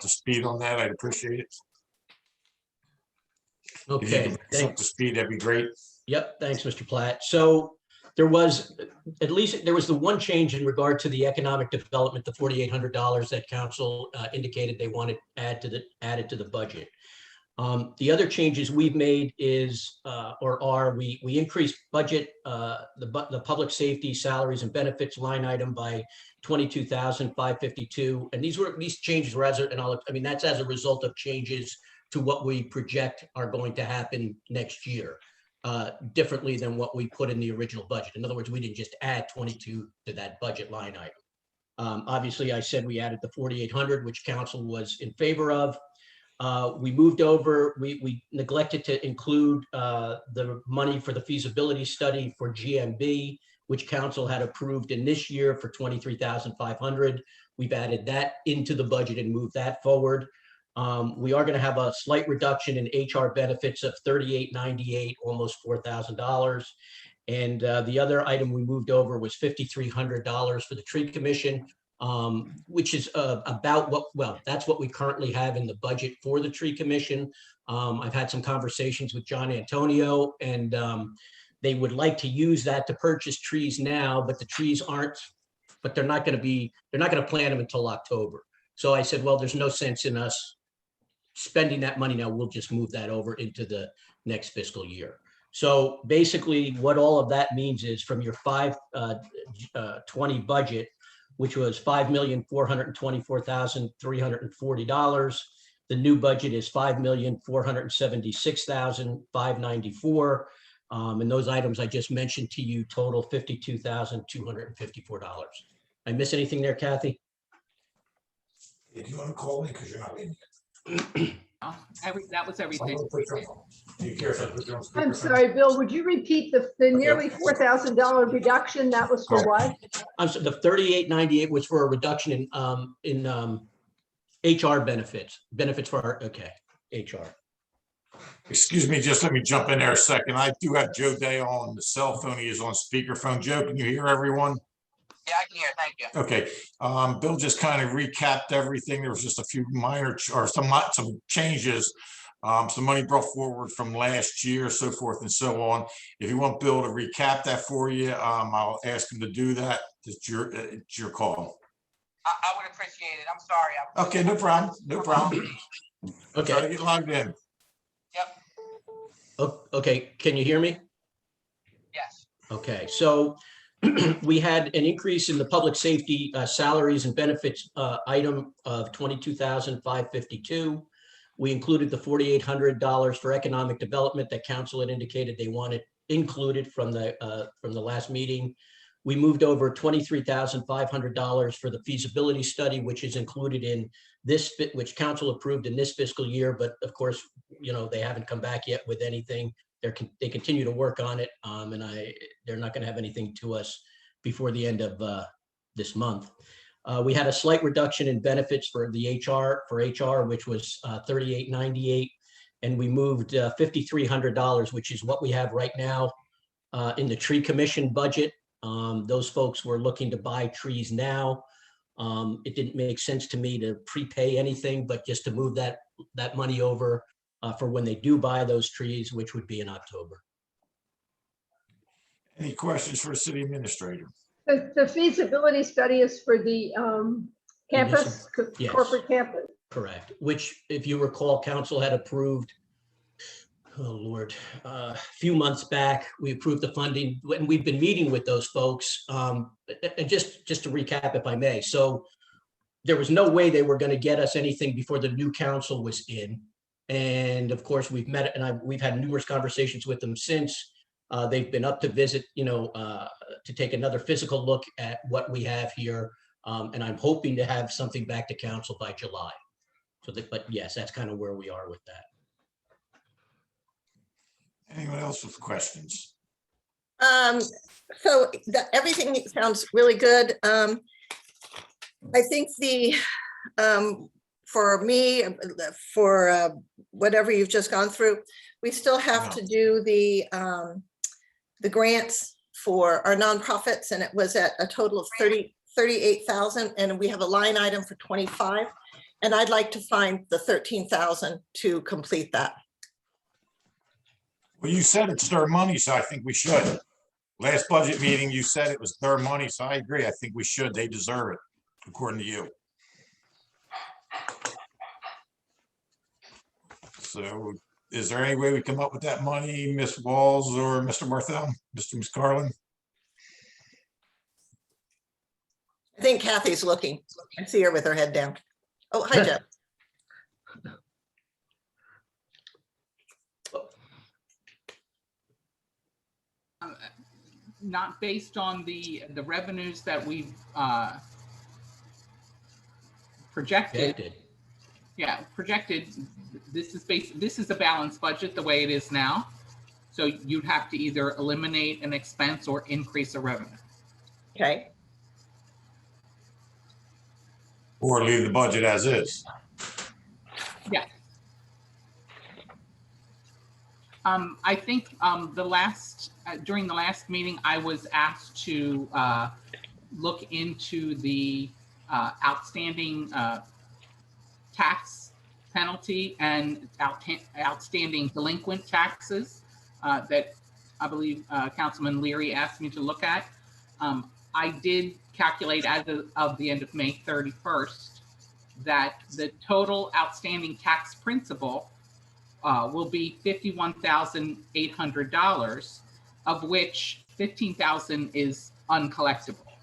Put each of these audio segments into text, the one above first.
to speed on that, I'd appreciate it. If you Okay, can bring us up to speed, that'd be great. Yep, thanks, Mr. Platt. So there was, at least there was the one change in regard to the economic development, the $4,800 that council indicated they wanted added to the budget. The other changes we've made is, we increased budget, the public safety salaries and benefits line item by $22,552. And these changes were that's as a result of changes to what we project are going to happen next year, differently than what we put in the original budget. In other words, we didn't just add 22 to that budget line item. Obviously, I said we added the 4,800, which council was in favor of. We moved over, we neglected to include the money for the feasibility study for GMB, which council had approved in this year for $23,500. We've added that into the budget and moved that forward. We are going to have a slight reduction in HR benefits of $3,898, almost $4,000. And the other item we moved over was $5,300 for the tree commission, which is that's what we currently have in the budget for the tree commission. I've had some conversations with John Antonio, and they would like to use that to purchase trees now, but the trees they're not going to plant them until October. So I said, well, there's no sense in us spending that money now. We'll just move that over into the next fiscal year. So basically what all of that means is from your 520 budget, which was $5,424,340. The new budget is $5,476,594. And those items I just mentioned to you total $52,254. I miss anything there, Kathy? If you want to call me, because you're not in yet. That was everything. I'm sorry, Bill, would you repeat the nearly $4,000 reduction? That was for what? The 3898 was for a reduction in HR benefits for our, HR. Excuse me, just let me jump in there a second. I do have Joe Day on the cell phone. He is on speakerphone. Joe, can you hear everyone? Yeah, I can hear. Thank you. Okay. Bill just kind of recapped everything. There was just a few minor or some changes. Some money brought forward from last year, so forth and so on. If you want Bill to recap that for you, I'll ask him to do that. It's your call. I would appreciate it. I'm sorry. Okay, no problem. No problem. Okay. Try to get logged in. Yep. Okay, can you hear me? Yes. Okay, so we had an increase in the public safety salaries and benefits item of $22,552. We included the $4,800 for economic development that council had indicated they wanted included from the last meeting. We moved over $23,500 for the feasibility study, which is included in this, which council approved in this fiscal year. But of course, they haven't come back yet with anything. They continue to work on it, and they're not going to have anything to us before the end of this month. We had a slight reduction in benefits for the HR, which was $3,898, and we moved $5,300, which is what we have right now in the tree commission budget. Those folks were looking to buy trees now. It didn't make sense to me to prepay anything, but just to move that money over for when they do buy those trees, which would be in October. Any questions for the city administrator? The feasibility study is for the campus, Yes. corporate campus. Correct. Which, if you recall, council had approved, a few months back. We approved the funding, and we've been meeting with those folks. And just to recap, if I may, so there was no way they were going to get us anything before the new council was in. And of course, we've met and we've had numerous conversations with them since. They've been up to visit, to take another physical look at what we have here. And I'm hoping to have something back to council by July. But yes, that's kind of where we are with that. Anyone else with questions? So everything sounds really good. I think for me, for whatever you've just gone through, we still have to do the grants for our nonprofits, and it was at a total of 38,000, and we have a line item for 25. And I'd like to find the 13,000 to complete that. Well, you said it's their money, so I think we should. Last budget meeting, you said it was their money, so I agree. I think we should. They deserve it, according to you. So is there any way we come up with that money, Ms. Walls or Mr. Barthel, Ms. Carlin? I think Kathy's looking. I see her with her head down. Oh, hi, Jeff. Not based on the revenues that we've projected. Projected. Yeah, projected. This is a balanced budget the way it is now. So you'd have to either eliminate an expense or increase a revenue. Okay. Or leave the budget as is? Yeah. I think during the last meeting, I was asked to look into the outstanding tax penalty and outstanding delinquent taxes that I believe Councilman Leary asked me to look at. I did calculate as of the end of May 31st that the total outstanding tax principal will be $51,800, of which $15,000 is uncollectible.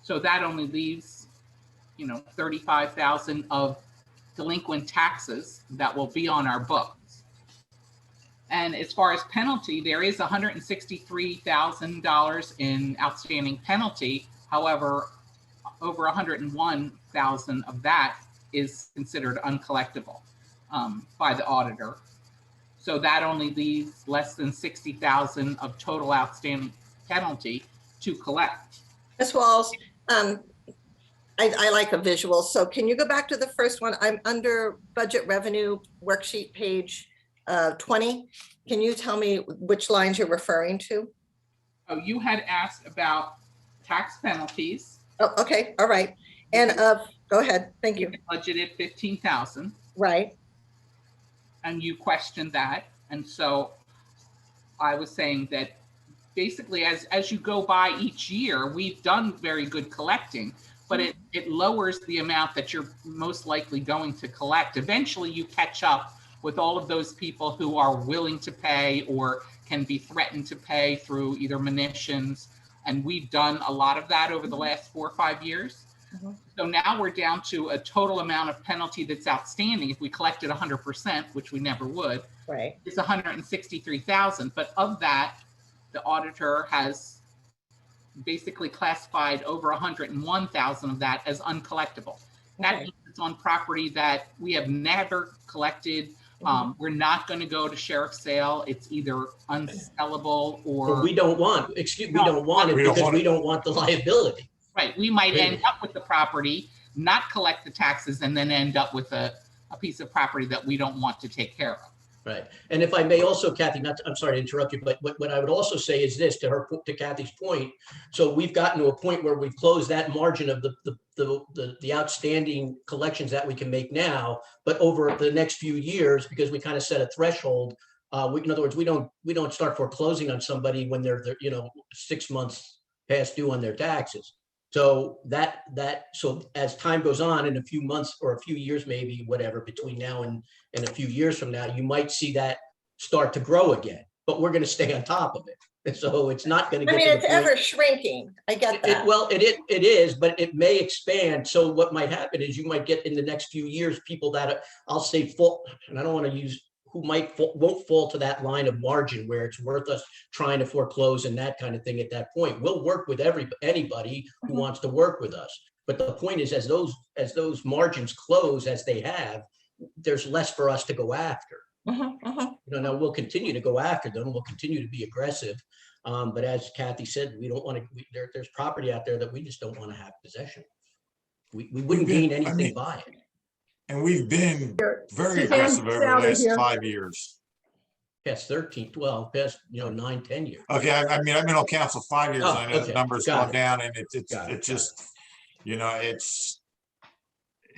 So that only leaves, $35,000 of delinquent taxes that will be on our books. And as far as penalty, there is $163,000 in outstanding penalty. However, over $101,000 of that is considered uncollectible by the auditor. So that only leaves less than $60,000 of total outstanding penalty to collect. Ms. Walls, I like a visual. So can you go back to the first one? I'm under budget revenue worksheet page 20. Can you tell me which lines you're referring to? Oh, you had asked about tax penalties. Oh, okay. All right. And go ahead. Thank you. Budgeted $15,000. Right. And you questioned that. And so I was saying that basically as you go by each year, we've done very good collecting, but it lowers the amount that you're most likely going to collect. Eventually you catch up with all of those people who are willing to pay or can be threatened to pay through either monitions. And we've done a lot of that over the last 4 or 5 years. So now we're down to a total amount of penalty that's outstanding. If we collected 100%, which we never would, Right. it's 163,000. But of that, the auditor has basically classified over 101,000 of that as uncollectible. That Okay. means it's on property that we have never collected. We're not going to go to sheriff's sale. It's either unsellable But or we don't want, we don't want it We don't because want we it. don't want the liability. right. We might Really? end up with the property, not collect the taxes, and then end up with a piece of property that we don't want to take care of. Right. And if I may also, Kathy, I'm sorry to interrupt you, but what I would also say is this to Kathy's point. So we've gotten to a point where we've closed that margin of the outstanding collections that we can make now, but over the next few years, because we kind of set a threshold. In other words, we don't start foreclosing on somebody when they're 6 months past due on their taxes. So so as time goes on, in a few months or a few years, maybe whatever, between now and a few years from now, you might see that start to grow again, but we're going to stay on top of it. And so it's not going to I get mean, to it's the point. ever shrinking. I get that. It is, but it may expand. So what might happen is you might get in the next few years, people that I'll say fall, and I don't want to use who won't fall to that line of margin where it's worth us trying to foreclose and that kind of thing at that point. We'll work with anybody who wants to work with us. But the point is, as those margins close, as they have, there's less for us to go after. Now we'll continue to go after them. We'll continue to be aggressive. But as Kathy said, we don't want to, there's property out there that we just don't want to have possession of. We wouldn't gain anything by it. And we've been very Suzanne aggressive over the Sally last here. 5 years. Past 13, 12, past 9, 10 years. Okay, I mean, I've been on council 5 years. Oh, I know the okay. numbers Got gone it. down and it's Got it, just, it's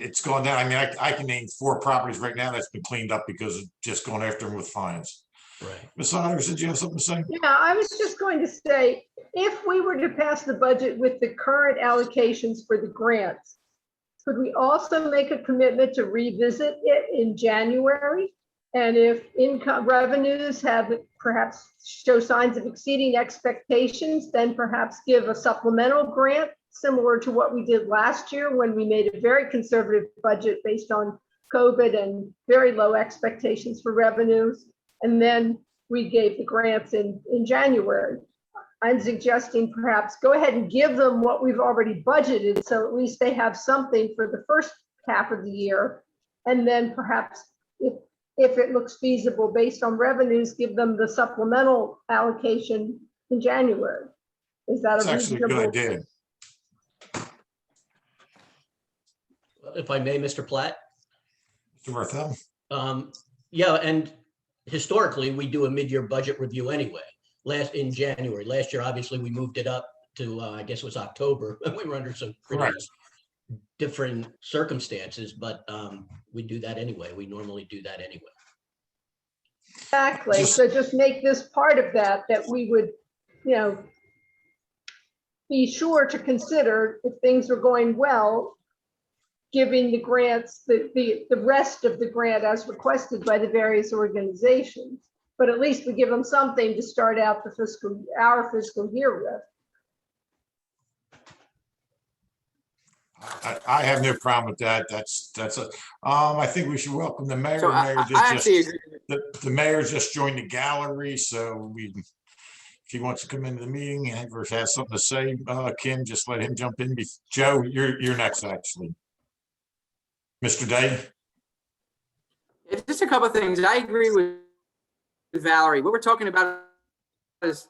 it's gone down. I mean, I can name 4 properties right now that's been cleaned up because of just going after them with fines. Right. Ms. Saunders, did you have something to say? Yeah, I was just going to say, if we were to pass the budget with the current allocations for the grants, could we also make a commitment to revisit it in January? And if income revenues have perhaps show signs of exceeding expectations, then perhaps give a supplemental grant similar to what we did last year when we made a very conservative budget based on COVID and very low expectations for revenues. And then we gave the grants in January. I'm suggesting perhaps go ahead and give them what we've already budgeted, so at least they have something for the first half of the year. And then perhaps if it looks feasible based on revenues, give them the supplemental allocation in January. Is that That's a actually a good reasonable? idea. If I may, Mr. Platt? Mr. Martell? Yeah, and historically, we do a mid-year budget review anyway, in January. Last year, obviously, we moved it up to, I guess it was October. We were under some pretty Correct. different circumstances, but we do that anyway. We normally do that anyway. Exactly. Just- So just make this part of that we would, be sure to consider if things are going well, giving the grants, the rest of the grant as requested by the various organizations. But at least we give them something to start out our fiscal year with. I have no problem with that. I think we should welcome the mayor. So The mayor I actually agree. the mayor just joined the gallery, so if he wants to come into the meeting and has something to say, Kim, just let him jump in. Joe, you're next, actually. Mr. Day? Just a couple of things. I agree with Valerie. What we're talking about is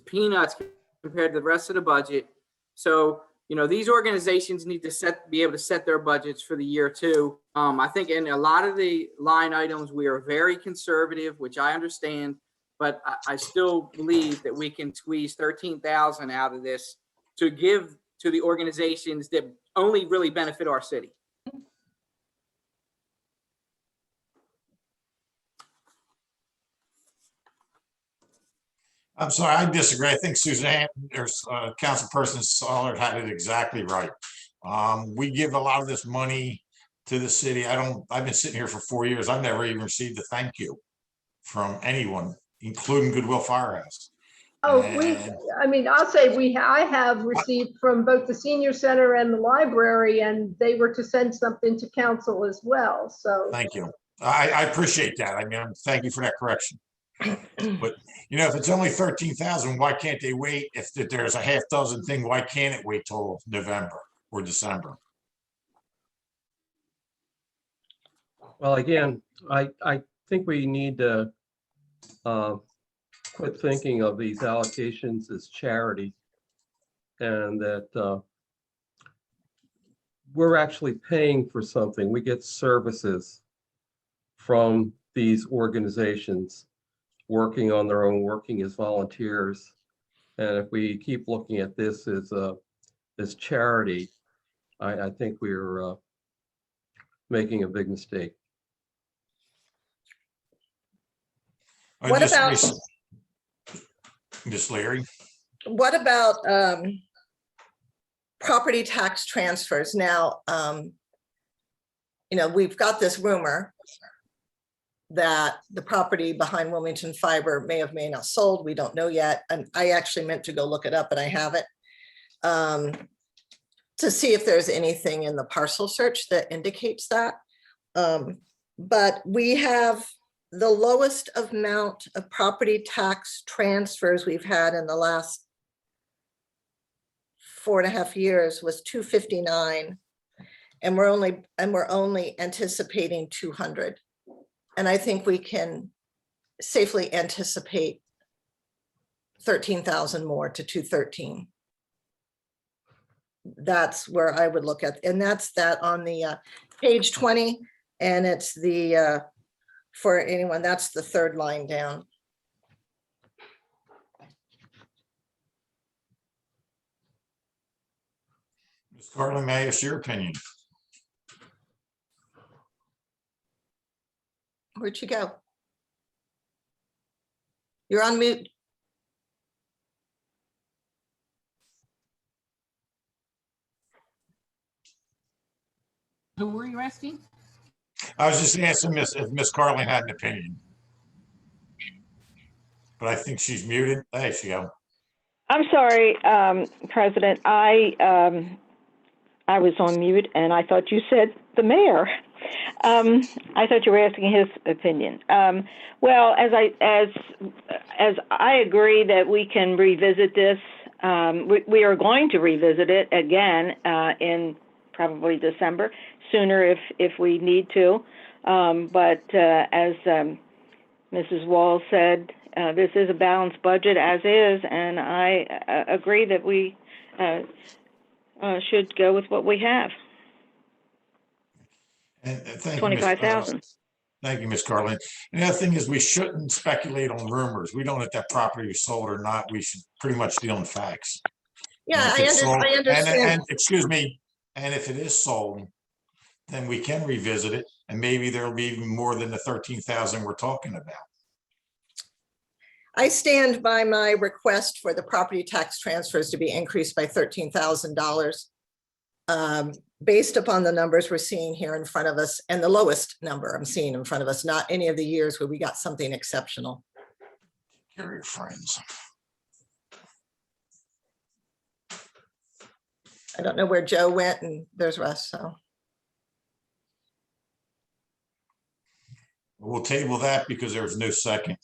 peanuts compared to the rest of the budget. So, these organizations need to be able to set their budgets for the year too. I think in a lot of the line items, we are very conservative, which I understand, but I still believe that we can squeeze 13,000 out of this to give to the organizations that only really benefit our city. I'm sorry, I disagree. I think Suzanne, or Councilperson Sollard had it exactly right. We give a lot of this money to the city. I've been sitting here for 4 years. I've never even received a thank you from anyone, including Goodwill Firehouse. Oh, And- I'll say I have received from both the senior center and the library, and they were to send something to council as well, so. Thank you. I appreciate that. Thank you for that correction. But if it's only 13,000, why can't they wait? If there's a half dozen thing, why can't it wait till November or December? Well, again, I think we need to quit thinking of these allocations as charity, and that we're actually paying for something. We get services from these organizations working on their own, working as volunteers. And if we keep looking at this as charity, I think we're making a big mistake. What about- Ms. Leary? What about property tax transfers? Now, we've got this rumor that the property behind Wilmington Fiber may have not sold. We don't know yet. And I actually meant to go look it up, but I haven't, to see if there's anything in the parcel search that indicates that. But we have the lowest amount of property tax transfers we've had in the last 4.5 years was 259. And we're only anticipating 200. And I think we can safely anticipate 13,000 more to 213. That's where I would look at, and that's that on the page 20, and it's the for anyone, that's the third line down. Ms. Carlin, may I ask your opinion? Where'd she go? You're on mute. Who were you asking? I was just asking if Miss Carlin had an opinion. But I think she's muted. There she go. I'm sorry, President. I was on mute and I thought you said the mayor. I thought you were asking his opinion. Well, as I agree that we can revisit this, we are going to revisit it again in probably December, sooner if we need to. But as Mrs. Wall said, this is a balanced budget as is, and I agree that we should go with what we have. And thank you, 25,000. Thank you, Miss Carlin. And the other thing is we shouldn't speculate on rumors. We don't know if that property was sold or not. We should pretty much deal in facts. Yeah, And if it's sold- I understand. And excuse me, and if it is sold, then we can revisit it, and maybe there'll be even more than the 13,000 we're talking about. I stand by my request for the property tax transfers to be increased by $13,000. Based upon the numbers we're seeing here in front of us, and the lowest number I'm seeing in front of us, not any of the years where we got something exceptional. Here are your friends. I don't know where Joe went, and there's Russ, so. We'll table that because there was no second.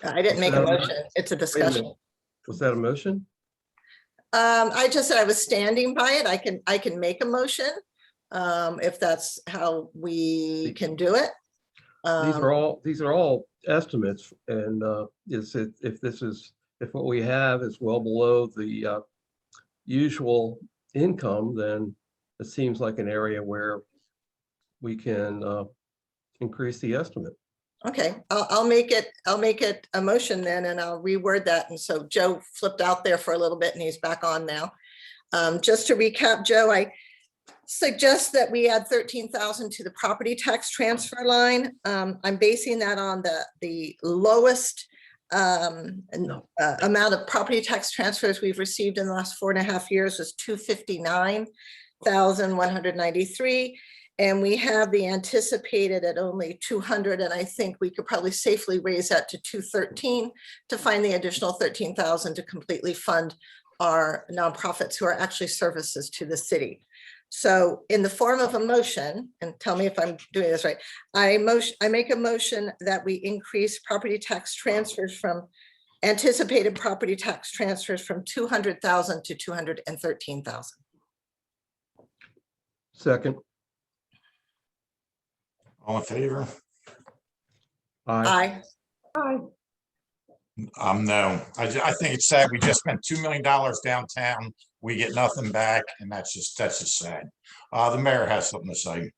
I didn't make a motion. It's a discussion. Was that a motion? I just said I was standing by it. I can make a motion if that's how we can do it. These are all estimates, and if what we have is well below the usual income, then it seems like an area where we can increase the estimate. Okay, I'll make it a motion then, and I'll reword that. And so Joe flipped out there for a little bit and he's back on now. Just to recap, Joe, I suggest that we add 13,000 to the property tax transfer line. I'm basing that on the lowest amount of property tax transfers we've received in the last 4.5 years was 259,193. And we have the anticipated at only 200, and I think we could probably safely raise that to 213 to find the additional 13,000 to completely fund our nonprofits who are actually services to the city. So in the form of a motion, and tell me if I'm doing this right, I make a motion that we increase property tax transfers from anticipated property tax transfers from 200,000 to 213,000. Second. All in favor? Aye. Aye. No, I think it's sad. We just spent $2 million downtown. We get nothing back, and that's just sad. The mayor has something to say.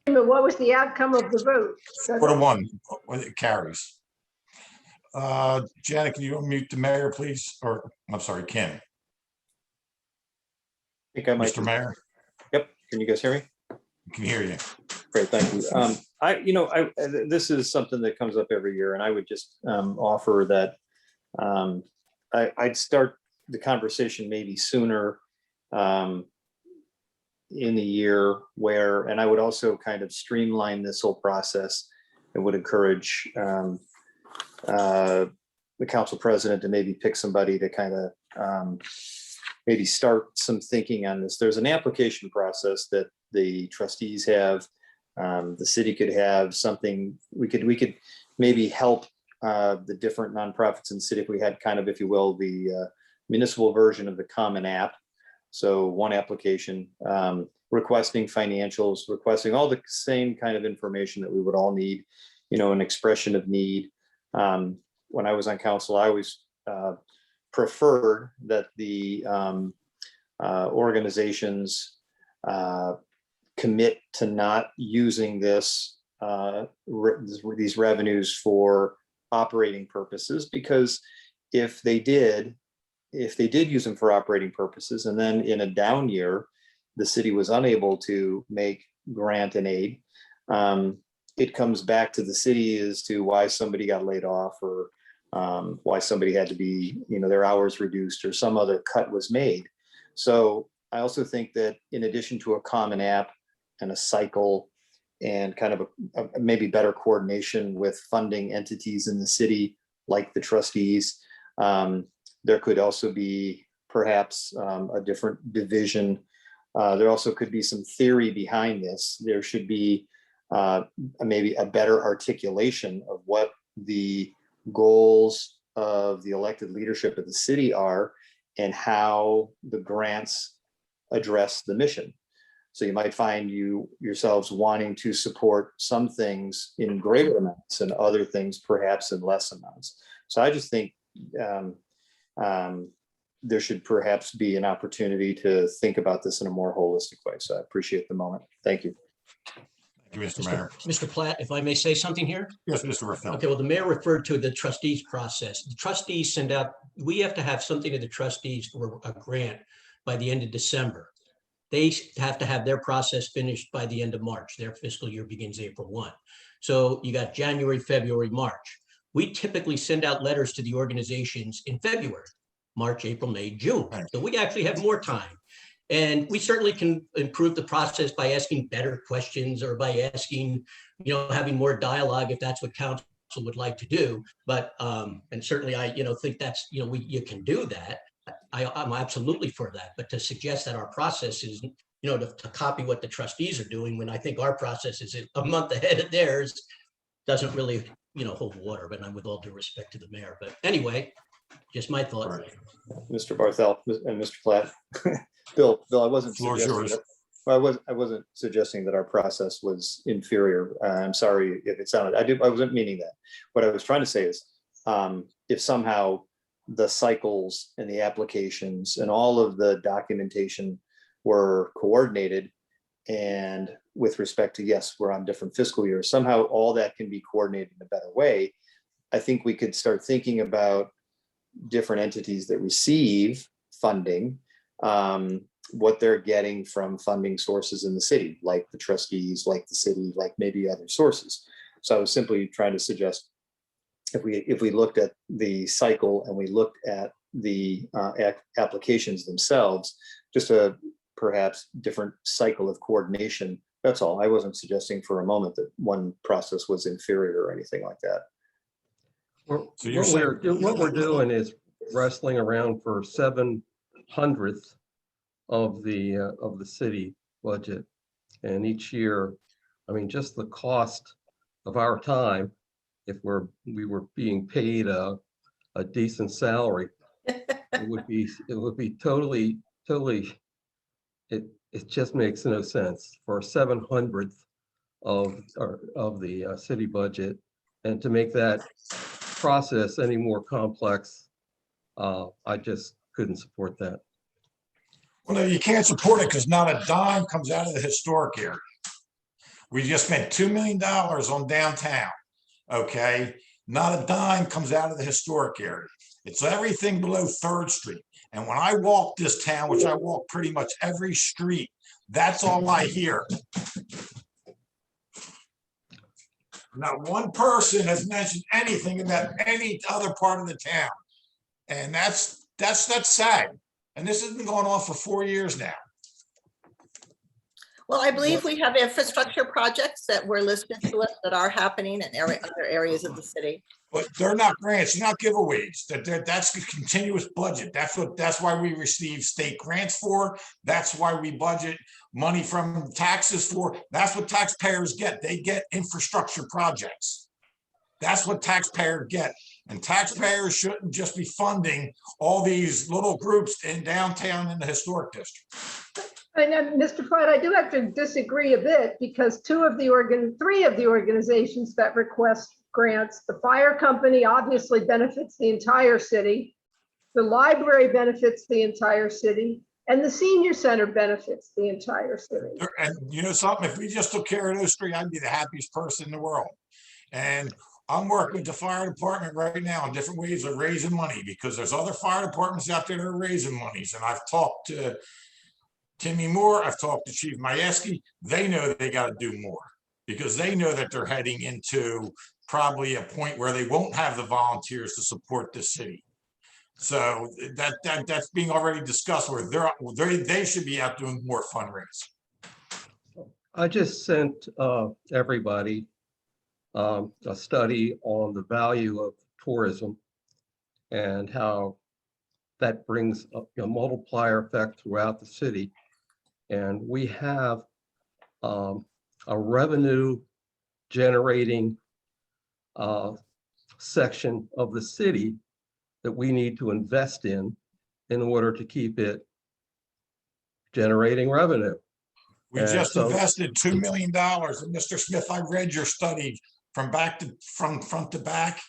What was the outcome of the vote? 4-1, it carries. Janet, can you unmute the mayor, please? Or, I'm sorry, Kim. I think I might. Mr. Mayor, Yep. Can you guys hear me? I can hear you. Great, thank you. This is something that comes up every year, and I would just offer that I'd start the conversation maybe sooner in the year and I would also kind of streamline this whole process and would encourage the council president to maybe pick somebody to kind of maybe start some thinking on this. There's an application process that the trustees have. The city could have something, we could maybe help the different nonprofits in the city if we had kind of, if you will, the municipal version of the common app. So one application, requesting financials, requesting all the same kind of information that we would all need, an expression of need. When I was on council, I always preferred that the organizations commit to not using these revenues for operating purposes, because if they did use them for operating purposes, and then in a down year, the city was unable to make grant and aid, it comes back to the city as to why somebody got laid off, or why somebody had to be, their hours reduced, or some other cut was made. So I also think that in addition to a common app and a cycle and kind of a maybe better coordination with funding entities in the city, like the trustees, there could also be perhaps a different division. There also could be some theory behind this. There should be maybe a better articulation of what the goals of the elected leadership of the city are and how the grants address the mission. So you might find yourselves wanting to support some things in greater amounts and other things perhaps in less amounts. So I just think there should perhaps be an opportunity to think about this in a more holistic way. So I appreciate the moment. Thank you. Thank you, Mr. Mayor. Mr. Platt, if I may say something here? Yes, Mr. Raffel. Okay, well, the mayor referred to the trustees process. The trustees send out, we have to have something to the trustees for a grant by the end of December. They have to have their process finished by the end of March. Their fiscal year begins April 1. So you got January, February, March. We typically send out letters to the organizations in February, March, April, May, June. So we actually have more time. And we certainly can improve the process by asking better questions or by asking, having more dialogue if that's what council would like to do. But, and certainly I, think that's, you can do that. I'm absolutely for that. But to suggest that our process is, to copy what the trustees are doing when I think our process is a month ahead of theirs doesn't really, hold water, but I'm with all due respect to the mayor. But anyway, just my thought. Right. Mr. Barthel and Mr. Platt. Bill, I wasn't Floor is suggesting yours. that, I wasn't suggesting that our process was inferior. I'm sorry if it sounded, I wasn't meaning that. What I was trying to say is, if somehow the cycles and the applications and all of the documentation were coordinated, and with respect to, yes, we're on different fiscal years, somehow all that can be coordinated in a better way, I think we could start thinking about different entities that receive funding, what they're getting from funding sources in the city, like the trustees, like the city, like maybe other sources. So I was simply trying to suggest if we looked at the cycle and we looked at the applications themselves, just a perhaps different cycle of coordination. That's all. I wasn't suggesting for a moment that one process was inferior or anything like that. What we're doing is wrestling around for 7/100th of the city budget, and each year, I mean, just the cost of our time, if we were being paid a decent salary, it would be totally. It just makes no sense for 7/100th of the city budget, and to make that process any more complex, I just couldn't support that. Well, no, you can't support it because not a dime comes out of the historic area. We just spent $2 million on downtown. Okay, not a dime comes out of the historic area. It's everything below 3rd Street. And when I walk this town, which I walk pretty much every street, that's all I hear. Not one person has mentioned anything about any other part of the town. And that's sad. And this has been going on for 4 years now. Well, I believe we have infrastructure projects that were listed to us that are happening in other areas of the city. But they're not grants, they're not giveaways. That's a continuous budget. That's why we receive state grants for. That's why we budget money from taxes for. That's what taxpayers get. They get infrastructure projects. That's what taxpayers get. And taxpayers shouldn't just be funding all these little groups in downtown in the historic district. And Mr. Platt, I do have to disagree a bit because three of the organizations that request grants, the fire company obviously benefits the entire city, the library benefits the entire city, and the senior center benefits the entire city. And you know something, if we just took care of those three, I'd be the happiest person in the world. And I'm working with the fire department right now on different ways of raising money because there's other fire departments out there that are raising monies. And I've talked to Timmy Moore, I've talked to Chief Majewski. They know they got to do more. because they know that they're heading into probably a point where they won't have the volunteers to support the city. So that's being already discussed where they should be out doing more fundraising. I just sent everybody a study on the value of tourism and how that brings a multiplier effect throughout the city. And we have a revenue generating section of the city that we need to invest in order to keep it generating revenue. We just invested $2 million. And Mr. Smith, I read your study from front to back,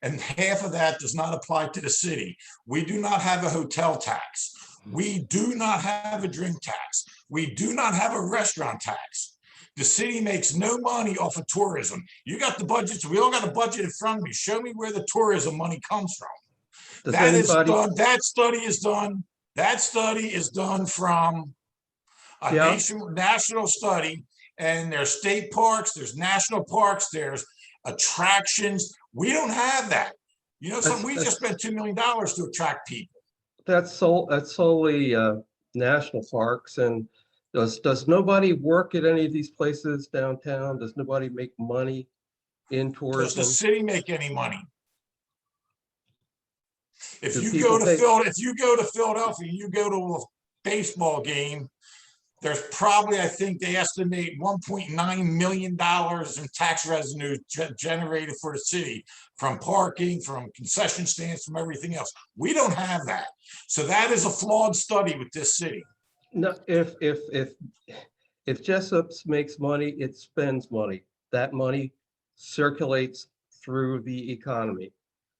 and half of that does not apply to the city. We do not have a hotel tax. We do not have a drink tax. We do not have a restaurant tax. The city makes no money off of tourism. You got the budgets. We all got a budget in front of me. Show me where the tourism money comes from. That study is done. That study is done from a national study, and there's state parks, there's national parks, there's attractions. We don't have that. You know, we just spent $2 million to attract people. That's solely national parks. And does nobody work at any of these places downtown? Does nobody make money in tourism? Does the city make any money? If you go to Philadelphia, you go to a baseball game, there's probably, I think they estimate $1.9 million in tax revenue generated for the city from parking, from concession stands, from everything else. We don't have that. So that is a flawed study with this city. No, if Jessup makes money, it spends money. That money circulates through the economy.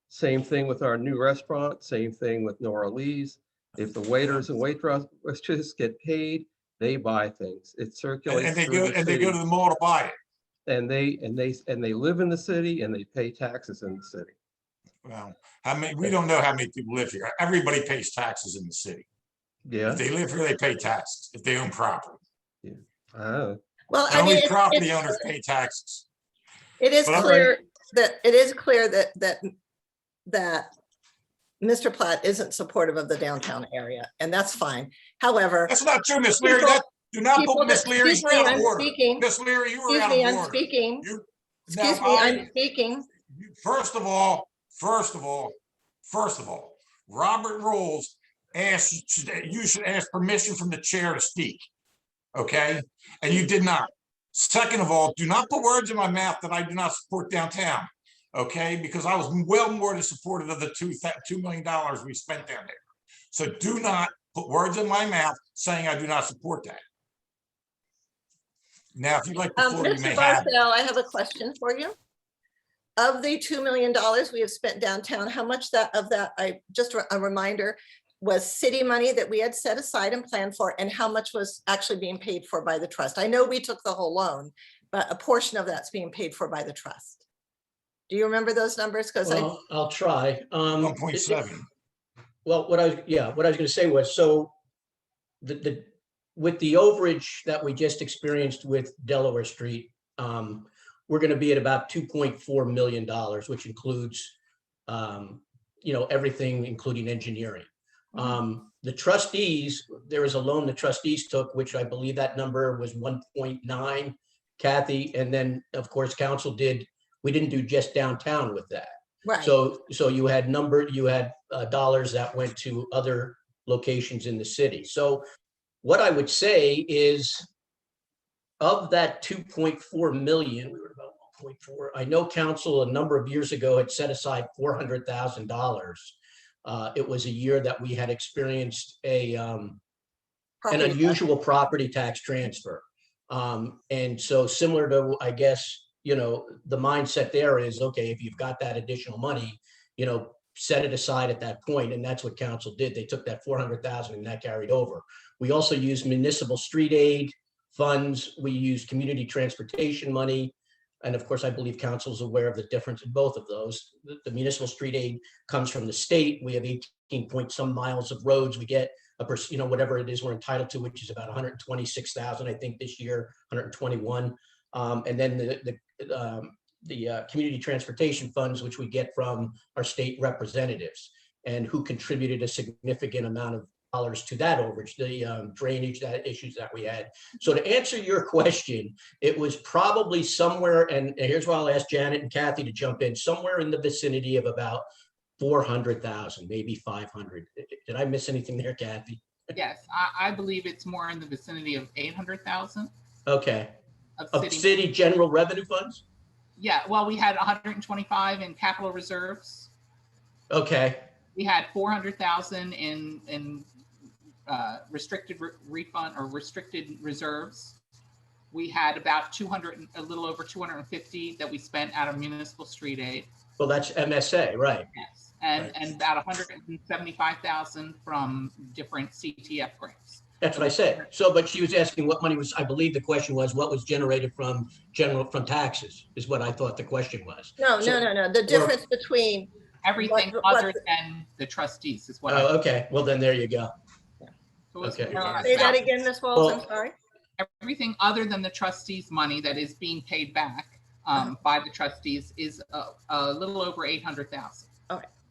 Same thing with our new restaurant, same thing with Nora Lee's. If the waiters and waitresses get paid, they buy things. It circulates. And they go to the mall to buy it. And they live in the city and they pay taxes in the city. Well, we don't know how many people live here. Everybody pays taxes in the city. Yeah. If they live here, they pay taxes if they own property. Yeah. Well, only property owners pay taxes. It is clear that Mr. Platt isn't supportive of the downtown area, and that's fine. However, that's not true, Miss Leary. Do not put Miss Leary out of order. Miss Leary, you were out of order. I'm speaking. Excuse me, I'm speaking. First of all, Robert rules asks you should ask permission from the chair to speak. Okay, and you did not. Second of all, do not put words in my mouth that I do not support downtown. Okay, because I was well more than supportive of the $2 million we spent down there. So do not put words in my mouth saying I do not support that. Now, if you'd like the floor, you may have it. Mr. Barthel, I have a question for you. Of the $2 million we have spent downtown, how much of that, just a reminder, was city money that we had set aside and planned for, and how much was actually being paid for by the trust? I know we took the whole loan, but a portion of that's being paid for by the trust. Do you remember those numbers? Because I'll try. 1.7. Well, what I was going to say was, so with the overage that we just experienced with Delaware Street, we're going to be at about $2.4 million, which includes, everything, including engineering. The trustees, there was a loan the trustees took, which I believe that number was 1.9, Kathy, and then of course council we didn't do just downtown with that. Right. So you had dollars that went to other locations in the city. So what I would say is, of that 2.4 million, we were about 1.4. I know council a number of years ago had set aside $400,000. It was a year that we had experienced an unusual property tax transfer. And so similar to, I guess, the mindset there is, okay, if you've got that additional money, set it aside at that point. And that's what council did. They took that 400,000 and that carried over. We also used municipal street aid funds. We used community transportation money. And of course, I believe council is aware of the difference in both of those. The municipal street aid comes from the state. We have 18 point some miles of roads. We get whatever it is we're entitled to, which is about 126,000, I think this year, 121. And then the community transportation funds, which we get from our state representatives, and who contributed a significant amount of dollars to that overage, the drainage, that issues that we had. So to answer your question, it was probably somewhere, and here's why I'll ask Janet and Kathy to jump in, somewhere in the vicinity of about 400,000, maybe 500. Did I miss anything there, Kathy? Yes, I believe it's more in the vicinity of 800,000 Okay. of Of city general revenue funds? Yeah, well, we had 125 in capital reserves. Okay. We had 400,000 in restricted refund or restricted reserves. We had about 200, a little over 250 that we spent out of municipal street aid. Well, that's MSA, right? Yes, and about 175,000 from different CTF grants. That's what I said. So, but she was asking what money was, I believe the question was, what was generated from taxes, is what I thought the question was. No, So- no. The difference between Everything What- other than the trustees is what Oh, okay. Well, then there you go. So it's Okay. about- say that again, Ms. Walls, I'm Well- sorry. Everything other than the trustees' money that is being paid back by the trustees is a little over 800,000.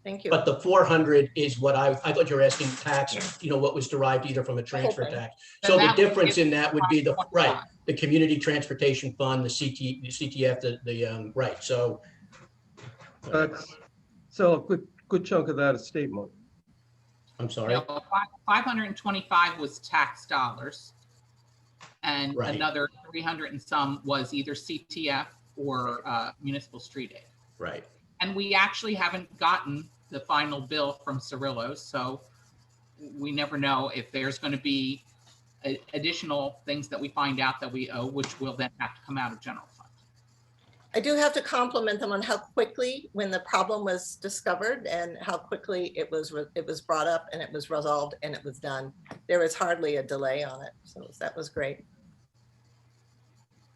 Thank you. But the 400 is what I thought you were asking tax, what was derived either from a transfer thing. tax. Then So the that would difference give in that would be the, right, 525. the community transportation fund, the CTF, right, so. So a good chunk of that is state money. I'm sorry. No, 525 was tax dollars. And Right. another 300 and some was either CTF or municipal street aid. Right. And we actually haven't gotten the final bill from Cirillo's, so we never know if there's going to be additional things that we find out that we owe, which will then have to come out of general fund. I do have to compliment them on how quickly, when the problem was discovered and how quickly it was brought up and it was resolved and it was done. There was hardly a delay on it. So that was great.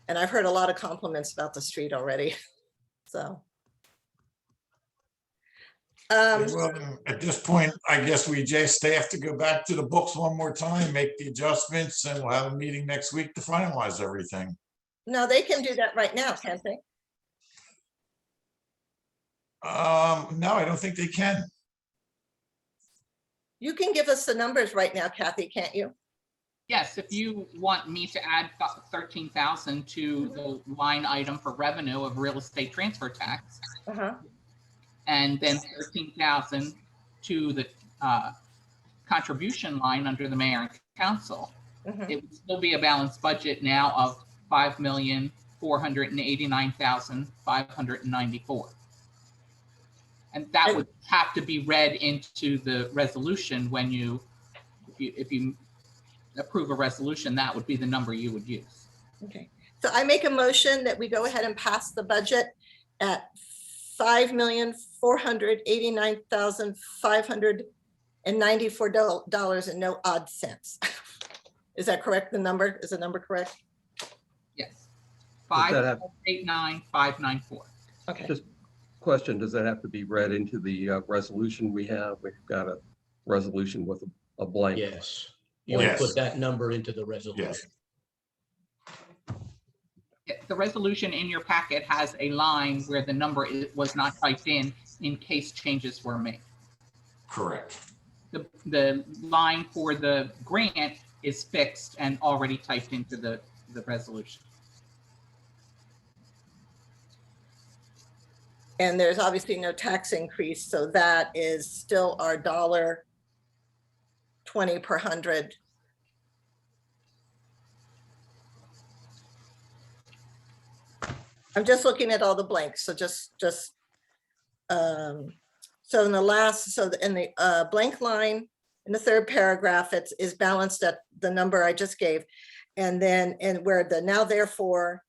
And I've heard a lot of compliments about the street already. So. Well, at this point, I guess we just have to go back to the books one more time, make the adjustments, and we'll have a meeting next week to finalize everything. No, they can do that right now, can't they? No, I don't think they can. You can give us the numbers right now, Kathy, can't you? Yes, if you want me to add 13,000 to the line item for revenue of real estate transfer tax, Uh-huh. and then 13,000 to the contribution line under the mayor and council, Mhm. it would still be a balanced budget now of 5,489,594. And that would have to be read into the resolution when if you approve a resolution, that would be the number you would use. Okay, so I make a motion that we go ahead and pass the budget at $5,489,594 and no odd cents. Is that correct? Is the number correct? Yes. Does that have- 5,89594. Okay, Just question, does that have to be read into the resolution we have? We've got a resolution with a blank. Yes. You want to Yes. put that number into the resolution. The resolution in your packet has a line where the number was not typed in case changes were made. Correct. The line for the grant is fixed and already typed into the resolution. and there's obviously no tax increase, so that is still our $1.20 per 100. I'm just looking at all the blanks, so so in the last, so in the blank line, in the third paragraph, is balanced at the number I just gave. And then, and where the now therefore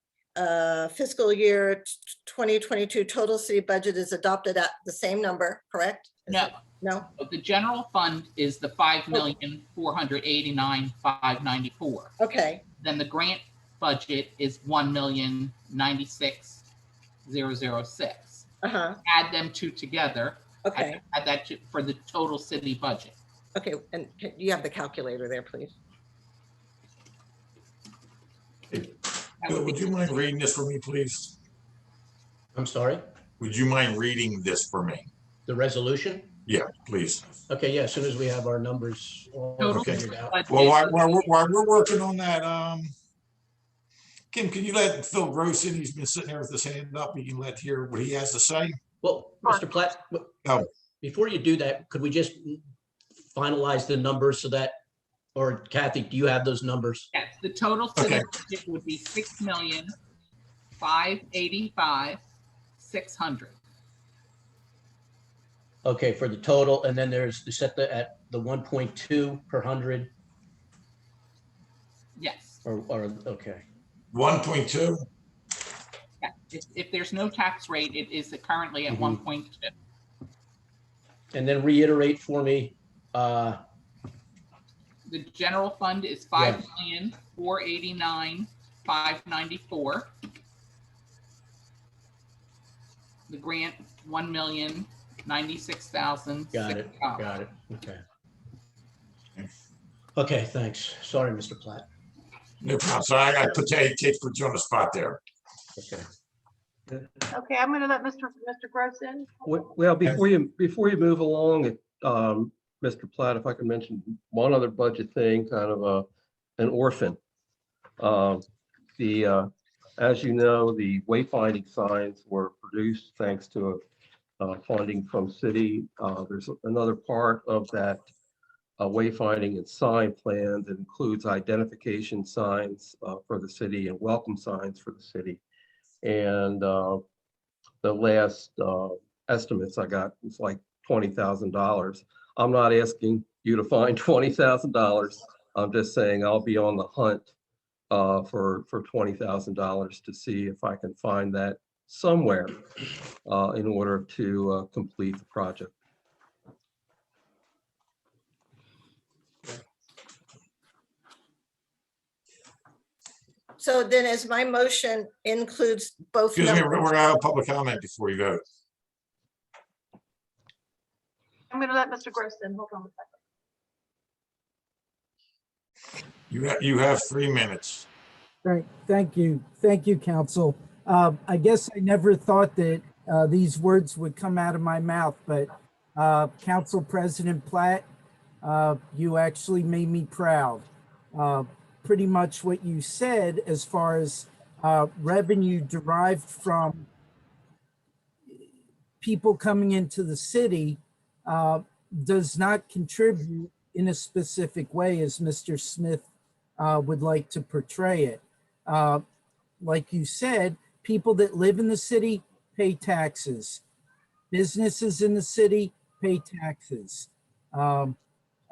fiscal year 2022 total city budget is adopted at the same number, correct? No, No, the general fund is the 5,489,594. okay, Then the grant budget is 1,096,006. uh-huh, Add them two together. okay, Add that for the total city budget. okay, and you have the calculator there, please. That Bill, would would be- you mind reading this for me, please? I'm sorry, Would you mind reading this for me? the resolution? Yeah, please. Okay, yeah, as soon as we have our numbers all Total figured out. budget. Well, while we're working on that, Kim, can you let Phil Gross in? He's been sitting there with his hand up. You can let hear what he has to say. Well, Mr. Platt, Oh. before you do that, could we just finalize the numbers so that, or Kathy, do you have those numbers? Yes, the total to Okay. the budget would be 6,585,600. Okay, for the total, and then there's, you set at the 1.2 per hundred, Yes. or, okay. 1.2. Yeah. If there's no tax rate, it is currently at Mhm. 1.2. And then reiterate for me, The general fund is Yeah. 5,489,594. The grant, 1,096,000. got it, okay. Okay, thanks. Sorry, Mr. Platt. No problem. So I put Kate put you on the spot there. Okay. Okay, I'm gonna let Mr. Gross in. Well, before you move along, Mr. Platt, if I could mention one other budget thing, kind of an orphan. As you know, the wayfinding signs were produced thanks to funding from city. There's another part of that wayfinding and sign plan that includes identification signs for the city and welcome signs for the city. And the last estimates I got was like $20,000. I'm not asking you to find $20,000. I'm just saying I'll be on the hunt for $20,000 to see if I can find that somewhere in order to complete the project. So then as my motion includes both Excuse me, numbers. we're gonna have a public comment before you vote. I'm gonna let Mr. Gross in. Hold on a second. You have 3 minutes. Right, thank you, council. I guess I never thought that these words would come out of my mouth, but Council President Platt, you actually made me proud. Pretty much what you said as far as revenue derived from people coming into the city does not contribute in a specific way as Mr. Smith would like to portray it. Like you said, people that live in the city pay taxes. Businesses in the city pay taxes.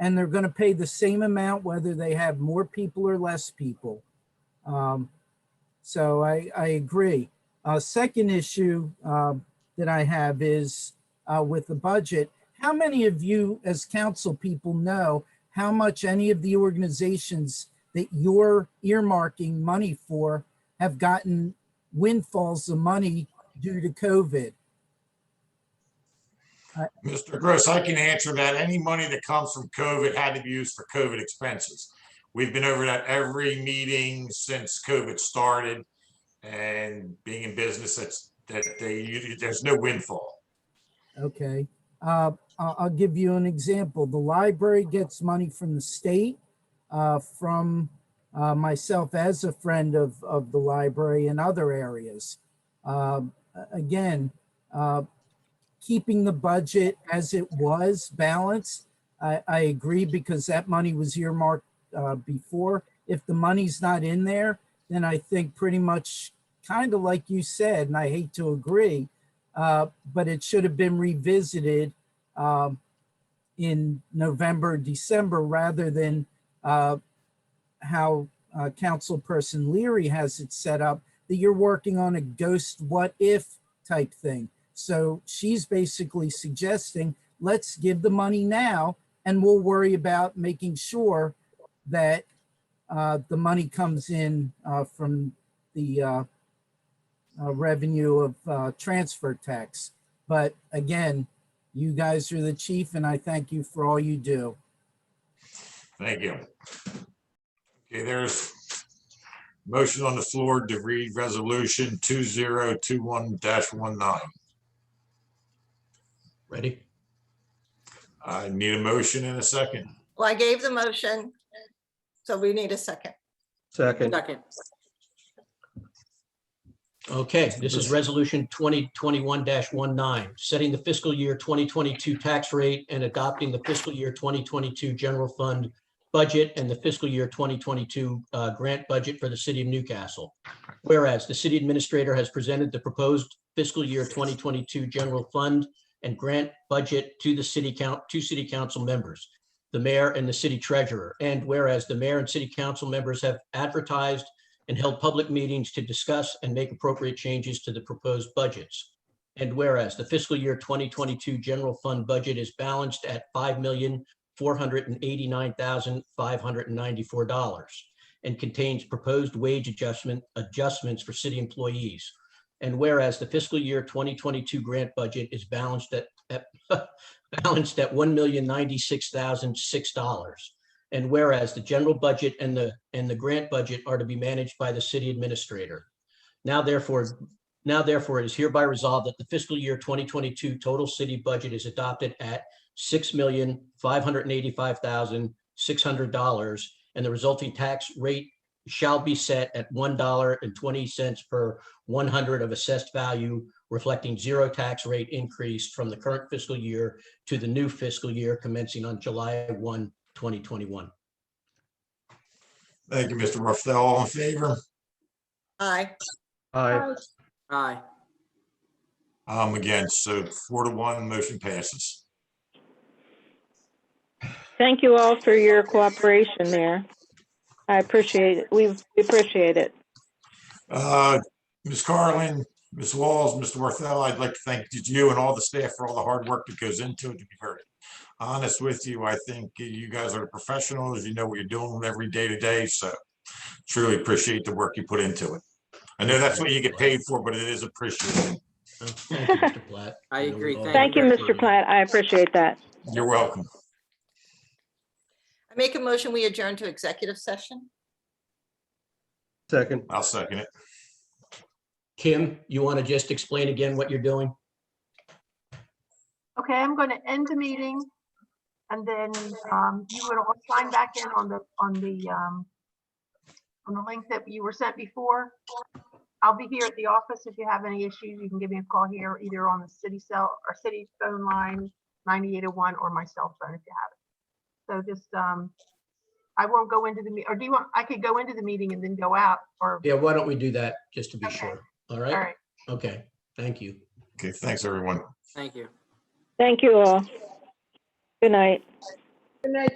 And they're going to pay the same amount whether they have more people or less people. So I agree. Second issue that I have is with the budget. How many of you as council people know how much any of the organizations that you're earmarking money for have gotten windfalls of money due to COVID? Mr. Gross, I can answer that. Any money that comes from COVID had to be used for COVID expenses. We've been over that every meeting since COVID started, and being in business, there's no windfall. Okay. I'll give you an example. The library gets money from the state, from myself as a friend of the library and other areas. Again, keeping the budget as it was balanced, I agree, because that money was earmarked before. If the money's not in there, then I think pretty much kind of like you said, and I hate to agree, but it should have been revisited in November, December, rather than how Councilperson Leary has it set up, that you're working on a ghost what if type thing. So she's basically suggesting, let's give the money now and we'll worry about making sure that the money comes in from the revenue of transfer tax. But again, you guys are the chief and I thank you for all you do. Thank you. Okay, there's Motion on the floor to read resolution 2021-19. Ready? I need a motion and a second. Well, I gave the motion, so we need a second. Second. Second. Okay, this is resolution 2021-19, setting the fiscal year 2022 tax rate and adopting the fiscal year 2022 general fund budget and the fiscal year 2022 grant budget for the city of Newcastle. Whereas the city administrator has presented the proposed fiscal year 2022 general fund and grant budget to the city council members, the mayor and the city treasurer. And whereas the mayor and city council members have advertised and held public meetings to discuss and make appropriate changes to the proposed budgets. And whereas the fiscal year 2022 general fund budget is balanced at $5,489,594 and contains proposed wage adjustments for city employees. And whereas the fiscal year 2022 grant budget is balanced at $1,096,006. And whereas the general budget and the grant budget are to be managed by the city administrator. Now therefore it is hereby resolved that the fiscal year 2022 total city budget is adopted at $6,585,600, and the resulting tax rate shall be set at $1.20 per 100 of assessed value, reflecting zero tax rate increase from the current fiscal year to the new fiscal year commencing on July 1, 2021. Thank you, Mr. Ruffell. All in favor? Aye. Aye. Aye. I'm against, so 4-1, motion passes. Thank you all for your cooperation there. I appreciate it. We appreciate it. Ms. Carlin, Ms. Walls, Mr. Ruffell, I'd like to thank you and all the staff for all the hard work that goes into it. To be very honest with you, I think you guys are professionals. You know what you're doing every day to day, so truly appreciate the work you put into it. I know that's what you get paid for, but it is appreciated. Thank you, Mr. Platt. I agree. Thank you, Mr. Platt. I appreciate that. You're welcome. I make a motion, we adjourn to executive session. Second. I'll second it. Kim, you want to just explain again what you're doing? Okay, I'm going to end the meeting. And then you would all sign back in on the link that you were sent before. I'll be here at the office. If you have any issues, you can give me a call here, either on the city cell or city phone line 9801 or my cell phone if you have it. So just I won't go into the meeting, or do you want, I could go into the meeting and then go out, or? Yeah, why don't we do that just to be Okay. sure? All right? All right. Okay, thank you. Okay, thanks, everyone. Thank you. Thank you all. Good night. Good night.